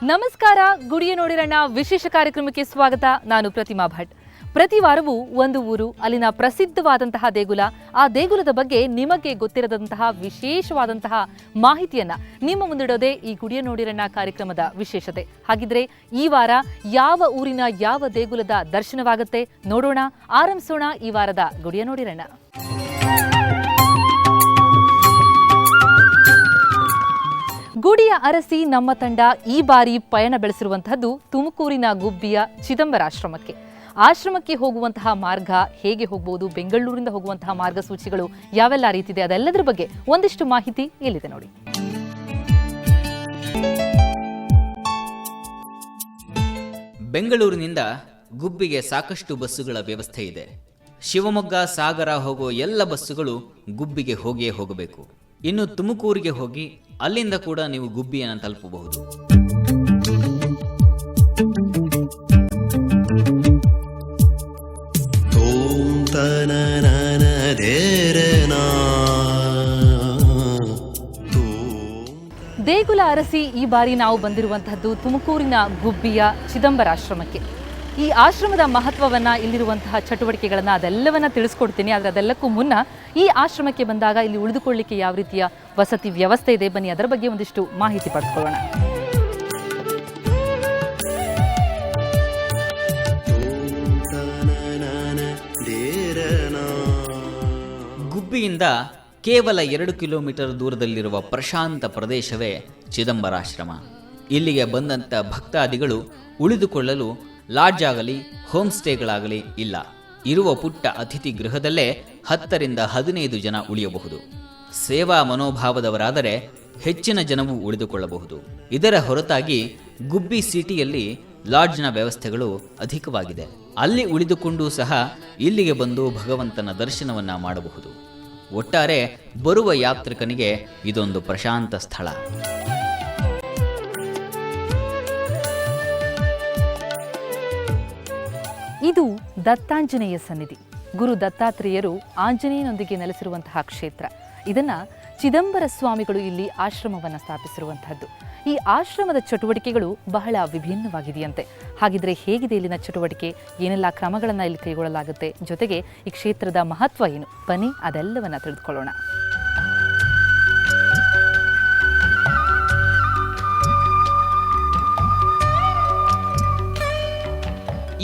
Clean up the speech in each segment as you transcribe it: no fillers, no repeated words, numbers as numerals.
ನಮಸ್ಕಾರ. ಗುಡಿಯ ನೋಡಿರಣ್ಣ ವಿಶೇಷ ಕಾರ್ಯಕ್ರಮಕ್ಕೆ ಸ್ವಾಗತ. ನಾನು ಪ್ರತಿಮಾ ಭಟ್. ಪ್ರತಿ ವಾರವೂ ಒಂದು ಊರು, ಅಲ್ಲಿನ ಪ್ರಸಿದ್ಧವಾದಂತಹ ದೇಗುಲ, ಆ ದೇಗುಲದ ಬಗ್ಗೆ ನಿಮಗೆ ಗೊತ್ತಿರದಂತಹ ವಿಶೇಷವಾದಂತಹ ಮಾಹಿತಿಯನ್ನ ನಿಮ್ಮ ಮುಂದಿಡೋದೇ ಈ ಗುಡಿಯ ನೋಡಿರಣ್ಣ ಕಾರ್ಯಕ್ರಮದ ವಿಶೇಷತೆ. ಹಾಗಿದ್ರೆ ಈ ವಾರ ಯಾವ ಊರಿನ ಯಾವ ದೇಗುಲದ ದರ್ಶನವಾಗುತ್ತೆ ನೋಡೋಣ, ಆರಂಭಿಸೋಣ ಈ ವಾರದ ಗುಡಿಯ ನೋಡಿರಣ್ಣ. ಗುಡಿಯ ಅರಸಿ ನಮ್ಮ ತಂಡ ಈ ಬಾರಿ ಪಯಣ ಬೆಳೆಸಿರುವಂತಹದ್ದು ತುಮಕೂರಿನ ಗುಬ್ಬಿಯ ಚಿದಂಬರಾಶ್ರಮಕ್ಕೆ. ಆಶ್ರಮಕ್ಕೆ ಹೋಗುವಂತಹ ಮಾರ್ಗ ಹೇಗೆ ಹೋಗಬಹುದು, ಬೆಂಗಳೂರಿಂದ ಹೋಗುವಂತಹ ಮಾರ್ಗಸೂಚಿಗಳು ಯಾವೆಲ್ಲ ರೀತಿದೆ, ಅದೆಲ್ಲದರ ಬಗ್ಗೆ ಒಂದಿಷ್ಟು ಮಾಹಿತಿ ಇಲ್ಲಿದೆ ನೋಡಿ. ಬೆಂಗಳೂರಿನಿಂದ ಗುಬ್ಬಿಗೆ ಸಾಕಷ್ಟು ಬಸ್ಸುಗಳ ವ್ಯವಸ್ಥೆ ಇದೆ. ಶಿವಮೊಗ್ಗ, ಸಾಗರ ಹೋಗೋ ಎಲ್ಲ ಬಸ್ಸುಗಳು ಗುಬ್ಬಿಗೆ ಹೋಗಿಯೇ ಹೋಗಬೇಕು. ಇನ್ನು ತುಮಕೂರಿಗೆ ಹೋಗಿ ಅಲ್ಲಿಂದ ಕೂಡ ನೀವು ಗುಬ್ಬಿಯನ್ನು ತಲುಪಬಹುದು. ದೇಗುಲ ಅರಸಿ ಈ ಬಾರಿ ನಾವು ಬಂದಿರುವಂತಹದ್ದು ತುಮಕೂರಿನ ಗುಬ್ಬಿಯ ಚಿದಂಬರಾಶ್ರಮಕ್ಕೆ. ಈ ಆಶ್ರಮದ ಮಹತ್ವವನ್ನ, ಇಲ್ಲಿರುವಂತಹ ಚಟುವಟಿಕೆಗಳನ್ನ ಅದೆಲ್ಲವನ್ನ ತಿಳಿಸ್ಕೊಡ್ತೀನಿ. ಆದರೆ ಅದೆಲ್ಲಕ್ಕೂ ಮುನ್ನ ಈ ಆಶ್ರಮಕ್ಕೆ ಬಂದಾಗ ಇಲ್ಲಿ ಉಳಿದುಕೊಳ್ಳಿಕ್ಕೆ ಯಾವ ರೀತಿಯ ವಸತಿ ವ್ಯವಸ್ಥೆ ಇದೆ, ಬನ್ನಿ ಅದರ ಬಗ್ಗೆ ಒಂದಿಷ್ಟು ಮಾಹಿತಿ ಪಡೆದುಕೊಳ್ಳೋಣ. ಗುಬ್ಬಿಯಿಂದ ಕೇವಲ 2 ಕಿಲೋಮೀಟರ್ ದೂರದಲ್ಲಿರುವ ಪ್ರಶಾಂತ ಪ್ರದೇಶವೇ ಚಿದಂಬರಾಶ್ರಮ. ಇಲ್ಲಿಗೆ ಬಂದಂಥ ಭಕ್ತಾದಿಗಳು ಉಳಿದುಕೊಳ್ಳಲು ಲಾಡ್ಜ್ ಆಗಲಿ ಹೋಮ್ ಸ್ಟೇಗಳಾಗಲಿ ಇಲ್ಲ. ಇರುವ ಪುಟ್ಟ ಅತಿಥಿ ಗೃಹದಲ್ಲೇ 10 ರಿಂದ 15 ಜನ ಉಳಿಯಬಹುದು. ಸೇವಾ ಮನೋಭಾವದವರಾದರೆ ಹೆಚ್ಚಿನ ಜನವು ಉಳಿದುಕೊಳ್ಳಬಹುದು. ಇದರ ಹೊರತಾಗಿ ಗುಬ್ಬಿ ಸಿಟಿಯಲ್ಲಿ ಲಾಡ್ಜ್ನ ವ್ಯವಸ್ಥೆಗಳು ಅಧಿಕವಾಗಿದೆ. ಅಲ್ಲಿ ಉಳಿದುಕೊಂಡು ಸಹ ಇಲ್ಲಿಗೆ ಬಂದು ಭಗವಂತನ ದರ್ಶನವನ್ನ ಮಾಡಬಹುದು. ಒಟ್ಟಾರೆ ಬರುವ ಯಾತ್ರಿಕನಿಗೆ ಇದೊಂದು ಪ್ರಶಾಂತ ಸ್ಥಳ. ಇದು ದತ್ತಾಂಜನೇಯ ಸನ್ನಿಧಿ. ಗುರು ದತ್ತಾತ್ರೇಯರು ಆಂಜನೇಯನೊಂದಿಗೆ ನೆಲೆಸಿರುವಂತಹ ಕ್ಷೇತ್ರ. ಇದನ್ನ ಚಿದಂಬರ ಸ್ವಾಮಿಗಳು ಇಲ್ಲಿ ಆಶ್ರಮವನ್ನು ಸ್ಥಾಪಿಸಿರುವಂತಹದ್ದು. ಈ ಆಶ್ರಮದ ಚಟುವಟಿಕೆಗಳು ಬಹಳ ವಿಭಿನ್ನವಾಗಿದೆಯಂತೆ. ಹಾಗಿದ್ರೆ ಹೇಗಿದೆ ಇಲ್ಲಿನ ಚಟುವಟಿಕೆ, ಏನೆಲ್ಲ ಕ್ರಮಗಳನ್ನು ಇಲ್ಲಿ ಕೈಗೊಳ್ಳಲಾಗುತ್ತೆ, ಜೊತೆಗೆ ಈ ಕ್ಷೇತ್ರದ ಮಹತ್ವ ಏನು, ಬನ್ನಿ ಅದೆಲ್ಲವನ್ನ ತಿಳಿದುಕೊಳ್ಳೋಣ.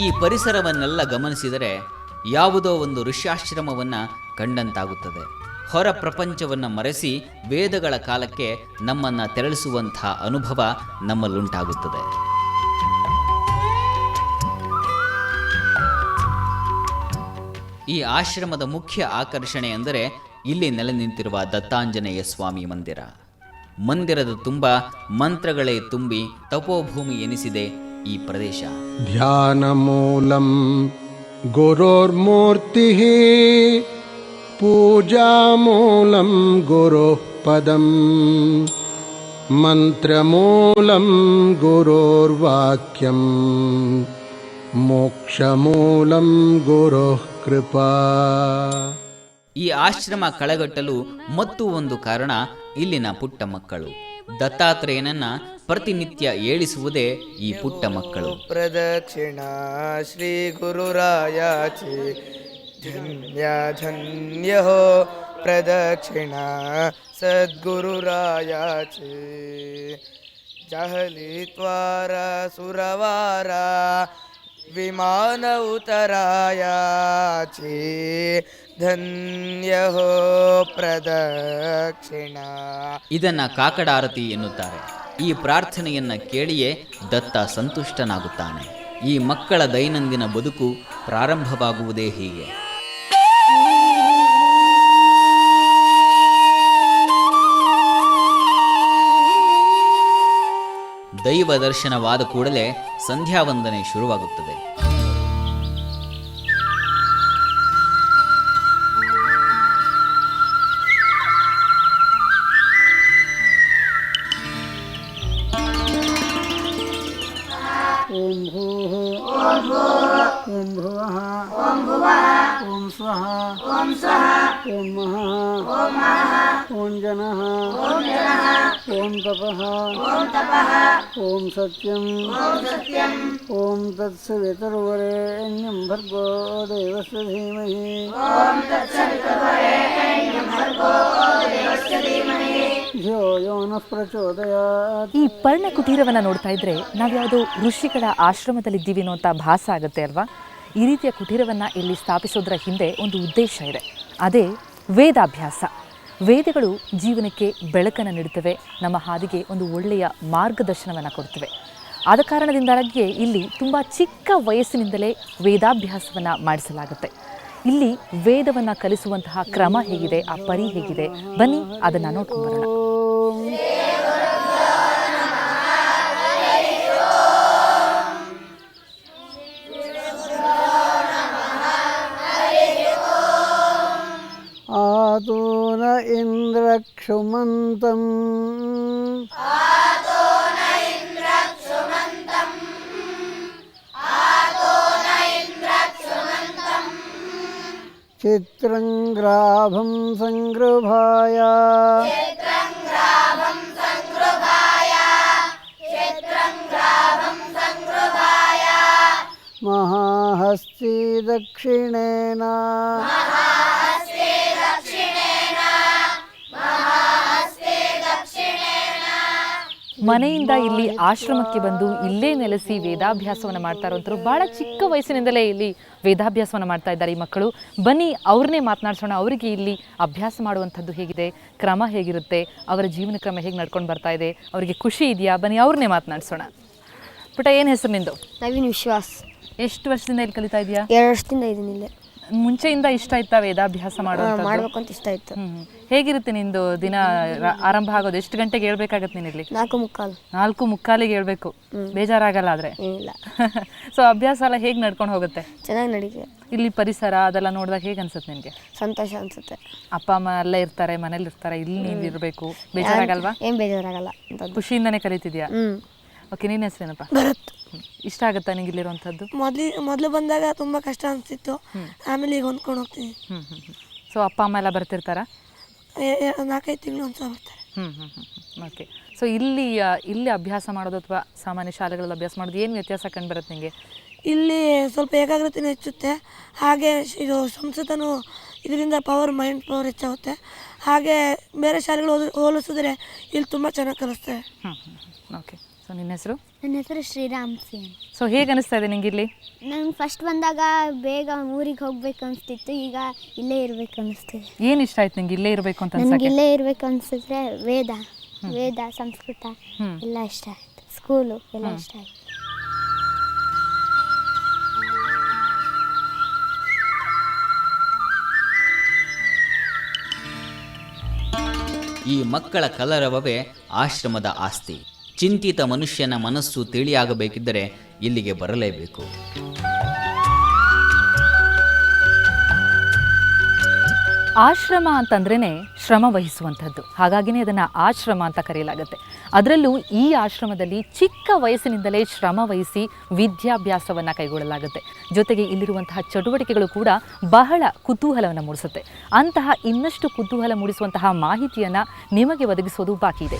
ಈ ಪರಿಸರವನ್ನೆಲ್ಲ ಗಮನಿಸಿದರೆ ಯಾವುದೋ ಒಂದು ಋಷ್ಯಾಶ್ರಮವನ್ನು ಕಂಡಂತಾಗುತ್ತದೆ. ಹೊರ ಪ್ರಪಂಚವನ್ನು ಮರೆಸಿ ವೇದಗಳ ಕಾಲಕ್ಕೆ ನಮ್ಮನ್ನು ತೆರಳಿಸುವಂಥ ಅನುಭವ ನಮ್ಮಲ್ಲುಂಟಾಗುತ್ತದೆ. ಈ ಆಶ್ರಮದ ಮುಖ್ಯ ಆಕರ್ಷಣೆ ಎಂದರೆ ಇಲ್ಲಿ ನೆಲೆ ನಿಂತಿರುವ ದತ್ತಾಂಜನೇಯ ಸ್ವಾಮಿ ಮಂದಿರ. ಮಂದಿರದ ತುಂಬ ಮಂತ್ರಗಳೇ ತುಂಬಿ ತಪೋಭೂಮಿ ಎನಿಸಿದೆ ಈ ಪ್ರದೇಶ. ಧ್ಯಾನ ಮೂಲಂ ಗುರೋರ್ಮೂರ್ತಿ, ಪೂಜಾ ಮೂಲಂ ಗುರು ಪದಂ, ಮಂತ್ರ ಮೂಲಂ ಗುರೋರ್ವಾಕ್ಯಂ, ಮೋಕ್ಷ ಮೂಲಂ ಗುರು ಕೃಪಾ. ಈ ಆಶ್ರಮ ಕಳೆಗಟ್ಟಲು ಮತ್ತು ಒಂದು ಕಾರಣ ಇಲ್ಲಿನ ಪುಟ್ಟ ಮಕ್ಕಳು. ದತ್ತಾತ್ರೇಯನನ್ನ ಪ್ರತಿನಿತ್ಯ ಏಳಿಸುವುದೇ ಈ ಪುಟ್ಟ ಮಕ್ಕಳು. ಪ್ರದಕ್ಷಿಣ ಶ್ರೀ ಗುರುರಾಯಾಚಿ ಧನ್ಯ ಧನ್ಯ ಹೋ, ಪ್ರದಕ್ಷಿಣ ಸದ್ಗುರುರಾಯಾಚಿ ಜಹಲಿತ್ವಾರ ಸುರವಾರ ವಿಮಾನ ಉತರಾಯಾಚಿ ಧನ್ಯ ಹೋ ಪ್ರದಕ್ಷಿಣ. ಇದನ್ನ ಕಾಕಡಾರತಿ ಎನ್ನುತ್ತಾರೆ. ಈ ಪ್ರಾರ್ಥನೆಯನ್ನ ಕೇಳಿಯೇ ದತ್ತ ಸಂತುಷ್ಟನಾಗುತ್ತಾನೆ. ಈ ಮಕ್ಕಳ ದೈನಂದಿನ ಬದುಕು ಪ್ರಾರಂಭವಾಗುವುದೇ ಹೀಗೆ. ದೈವ ದರ್ಶನವಾದ ಕೂಡಲೇ ಸಂಧ್ಯಾವಂದನೆ ಶುರುವಾಗುತ್ತದೆ. ಓಂ ಭೂಃ ಓಂ ಭುವಃ ಓಂ ಸ್ವಃ ಓಂ ಮಹಃ ಓಂ ಜನಃ ಓಂ ತಪಃ ಓಂ ಸತ್ಯಂ ಓಂ ತತ್ಸವಿತುರ್ವರೆಣ್ಯಂ ಭರ್ಗೋ ದೇವಸ್ಯ ಧೀಮಹಿ ಧಿಯೋ ಯೋ ನಃ ಪ್ರಚೋದಯಾತ್. ಈ ಪರ್ಣ ಕುಟೀರವನ್ನ ನೋಡ್ತಾ ಇದ್ರೆ ನಾವ್ಯಾವುದೋ ಋಷಿಗಳ ಆಶ್ರಮದಲ್ಲಿದ್ದೀವಿ ಅನ್ನೋ ಅಂತ ಭಾಸ ಆಗುತ್ತೆ ಅಲ್ವಾ? ಈ ರೀತಿಯ ಕುಟೀರವನ್ನ ಇಲ್ಲಿ ಸ್ಥಾಪಿಸೋದ್ರ ಹಿಂದೆ ಒಂದು ಉದ್ದೇಶ ಇದೆ, ಅದೇ ವೇದಾಭ್ಯಾಸ. ವೇದಗಳು ಜೀವನಕ್ಕೆ ಬೆಳಕನ್ನು ನೀಡುತ್ತವೆ, ನಮ್ಮ ಹಾದಿಗೆ ಒಂದು ಒಳ್ಳೆಯ ಮಾರ್ಗದರ್ಶನವನ್ನು ಕೊಡ್ತವೆ. ಆದ ಕಾರಣದಿಂದಾಗಿಯೇ ಇಲ್ಲಿ ತುಂಬ ಚಿಕ್ಕ ವಯಸ್ಸಿನಿಂದಲೇ ವೇದಾಭ್ಯಾಸವನ್ನು ಮಾಡಿಸಲಾಗುತ್ತೆ. ಇಲ್ಲಿ ವೇದವನ್ನು ಕಲಿಸುವಂತಹ ಕ್ರಮ ಹೇಗಿದೆ, ಆ ಪರಿ ಹೇಗಿದೆ, ಬನ್ನಿ ಅದನ್ನು ನೋಡ್ಕೊಂಡು ಬರೋಣ. ಆತೋನ ಇಂದ್ರಕ್ಷುಮಂತಂ ಚಿತ್ರಂಗ್ರಾಭಂ ಸಂಗೃಭಾಯ ಮಹಾಹಸ್ತಿ ದಕ್ಷಿಣೇನ ಮನೆಯಿಂದ ಇಲ್ಲಿ ಆಶ್ರಮಕ್ಕೆ ಬಂದು ಇಲ್ಲೇ ನೆಲೆಸಿ ವೇದಾಭ್ಯಾಸವನ್ನು ಮಾಡ್ತಾ ಇರೋಂಥರು ಬಹಳ ಚಿಕ್ಕ ವಯಸ್ಸಿನಿಂದಲೇ ಇಲ್ಲಿ ವೇದಾಭ್ಯಾಸವನ್ನು ಮಾಡ್ತಾ ಇದ್ದಾರೆ ಈ ಮಕ್ಕಳು. ಬನ್ನಿ ಅವ್ರನ್ನೇ ಮಾತನಾಡ್ಸೋಣ. ಅವರಿಗೆ ಇಲ್ಲಿ ಅಭ್ಯಾಸ ಮಾಡುವಂಥದ್ದು ಹೇಗಿದೆ, ಕ್ರಮ ಹೇಗಿರುತ್ತೆ, ಅವರ ಜೀವನ ಕ್ರಮ ಹೇಗೆ ನಡ್ಕೊಂಡು ಬರ್ತಾ ಇದೆ, ಅವರಿಗೆ ಖುಷಿ ಇದೆಯಾ, ಬನ್ನಿ ಅವ್ರನ್ನೇ ಮಾತನಾಡ್ಸೋಣ. ಪುಟ, ಏನು ಹೆಸರು ನಿಂದು? ನವೀನ್ ವಿಶ್ವಾಸ್. ಎಷ್ಟು ವರ್ಷದಿಂದ ಇಲ್ಲಿ ಕಲಿತಾ ಇದೆಯಾ? 2 ವರ್ಷದಿಂದ ಇದ್ದೀನಿ ಇಲ್ಲೇ. ಮುಂಚೆಯಿಂದ ಇಷ್ಟ ಆಯ್ತಾ ವೇದಾಭ್ಯಾಸ ಮಾಡ್ಬೇಕು ಅಂತ ಇಷ್ಟ ಆಯ್ತು. ಹೇಗಿರುತ್ತೆ ನಿಂದು ದಿನ? ಆರಂಭ ಆಗೋದು ಎಷ್ಟು ಗಂಟೆಗೆ ಹೇಳ್ಬೇಕಾಗತ್ತೆ ನೀನು ಇಲ್ಲಿ? 4:45 ಹೇಳ್ಬೇಕು. ಬೇಜಾರಾಗಲ್ಲ ಆದ್ರೆ? ಇಲ್ಲ. ಸೊ ಅಭ್ಯಾಸ ಎಲ್ಲ ಹೇಗೆ ನಡ್ಕೊಂಡು ಹೋಗುತ್ತೆ? ಚೆನ್ನಾಗಿ ನಡೀತಿದೆ. ಇಲ್ಲಿ ಪರಿಸರ ಅದೆಲ್ಲ ನೋಡಿದಾಗ ಹೇಗೆ ಅನ್ಸುತ್ತೆ ನಿನಗೆ? ಸಂತೋಷ ಅನ್ಸುತ್ತೆ. ಅಪ್ಪ ಅಮ್ಮ ಎಲ್ಲ ಇರ್ತಾರೆ, ಮನೇಲಿ ಇರ್ತಾರೆ, ಇಲ್ಲಿ ನೀನು ಇರಬೇಕು, ಬೇಜಾರಾಗಲ್ವಾ? ಏನ್ ಬೇಜಾರಾಗಲ್ಲ. ಖುಷಿಯಿಂದಾನೇ ಕಲಿತಿದ್ಯಾ? ಓಕೆ, ನಿನ್ನ ಹೆಸರೇನಪ್ಪ? ಭರತ್. ಇಷ್ಟ ಆಗುತ್ತಾ ನಿಂಗೆ ಇಲ್ಲಿರುವಂಥದ್ದು? ಮೊದಲು ಬಂದಾಗ ತುಂಬ ಕಷ್ಟ ಅನಿಸ್ತಿತ್ತು, ಆಮೇಲೆ ಈಗ ಹೊಂದ್ಕೊಂಡು ಹೋಗ್ತೀನಿ. ಸೊ ಅಪ್ಪ ಅಮ್ಮ ಎಲ್ಲ ಬರ್ತಿರ್ತಾರಾ? 4-5 ತಿಂಗಳು ಒಂದ್ಸಲ ಬರ್ತಾರೆ. ಓಕೆ. ಸೊ ಇಲ್ಲಿ ಅಭ್ಯಾಸ ಮಾಡೋದು ಅಥವಾ ಸಾಮಾನ್ಯ ಶಾಲೆಗಳಲ್ಲಿ ಅಭ್ಯಾಸ ಮಾಡೋದು ಏನು ವ್ಯತ್ಯಾಸ ಕಂಡು ಬರುತ್ತೆ ನಿಮಗೆ? ಇಲ್ಲಿ ಸ್ವಲ್ಪ ಏಕಾಗ್ರತೆನೂ ಹೆಚ್ಚುತ್ತೆ, ಹಾಗೆ ಇದು ಸಂಸ್ಕೃತನೂ ಇದರಿಂದ ಮೈಂಡ್ ಪವರ್ ಹೆಚ್ಚಾಗುತ್ತೆ. ಹಾಗೆ ಬೇರೆ ಶಾಲೆಗಳು ಹೋಲಿಸಿದ್ರೆ ಇಲ್ಲಿ ತುಂಬ ಚೆನ್ನಾಗಿ ಕಲಿಸ್ತೇವೆ. ಓಕೆ. ಸೊ ನಿನ್ನ ಹೆಸರು? ನನ್ನ ಹೆಸರು ಶ್ರೀರಾಮ್ ಸಿಂಗ್. ಸೊ ಹೇಗೆ ಅನಿಸ್ತಾ ಇದೆ ನಿಂಗೆ ಇಲ್ಲಿ? ನಂಗೆ ಫಸ್ಟ್ ಬಂದಾಗ ಬೇಗ ಊರಿಗೆ ಹೋಗ್ಬೇಕು ಅನಿಸ್ತಿತ್ತು, ಈಗ ಇಲ್ಲೇ ಇರ್ಬೇಕು ಅನಿಸ್ತಿದೆ. ಏನು ಇಷ್ಟ ಆಯ್ತು ನಿಂಗೆ ಇಲ್ಲೇ ಇರಬೇಕು ಅಂತ? ನನಗೆ ಇಲ್ಲೇ ಇರ್ಬೇಕು ಅನಿಸಿದ್ರೆ ವೇದ ಸಂಸ್ಕೃತ ಎಲ್ಲ ಇಷ್ಟ ಆಯ್ತು, ಸ್ಕೂಲು ಎಲ್ಲ ಇಷ್ಟ ಆಯ್ತು. ಈ ಮಕ್ಕಳ ಕಲರವವೇ ಆಶ್ರಮದ ಆಸ್ತಿ. ಚಿಂತಿತ ಮನುಷ್ಯನ ಮನಸ್ಸು ತಿಳಿಯಾಗಬೇಕಿದ್ದರೆ ಇಲ್ಲಿಗೆ ಬರಲೇಬೇಕು. ಆಶ್ರಮ ಅಂತಂದ್ರೇ ಶ್ರಮ ವಹಿಸುವಂಥದ್ದು, ಹಾಗಾಗಿನೇ ಅದನ್ನು ಆಶ್ರಮ ಅಂತ ಕರೆಯಲಾಗುತ್ತೆ. ಅದರಲ್ಲೂ ಈ ಆಶ್ರಮದಲ್ಲಿ ಚಿಕ್ಕ ವಯಸ್ಸಿನಿಂದಲೇ ಶ್ರಮ ವಹಿಸಿ ವಿದ್ಯಾಭ್ಯಾಸವನ್ನು ಕೈಗೊಳ್ಳಲಾಗುತ್ತೆ. ಜೊತೆಗೆ ಇಲ್ಲಿರುವಂತಹ ಚಟುವಟಿಕೆಗಳು ಕೂಡ ಬಹಳ ಕುತೂಹಲವನ್ನು ಮೂಡಿಸುತ್ತೆ. ಅಂತಹ ಇನ್ನಷ್ಟು ಕುತೂಹಲ ಮೂಡಿಸುವಂತಹ ಮಾಹಿತಿಯನ್ನು ನಿಮಗೆ ಒದಗಿಸೋದು ಬಾಕಿ ಇದೆ.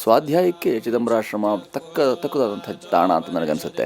ಸ್ವಾಧ್ಯಾಯಕ್ಕೆ ಚಿದಂಬರಾಶ್ರಮ ತಕ್ಕದಾದಂಥ ತಾಣ ಅಂತ ನನಗನ್ಸುತ್ತೆ.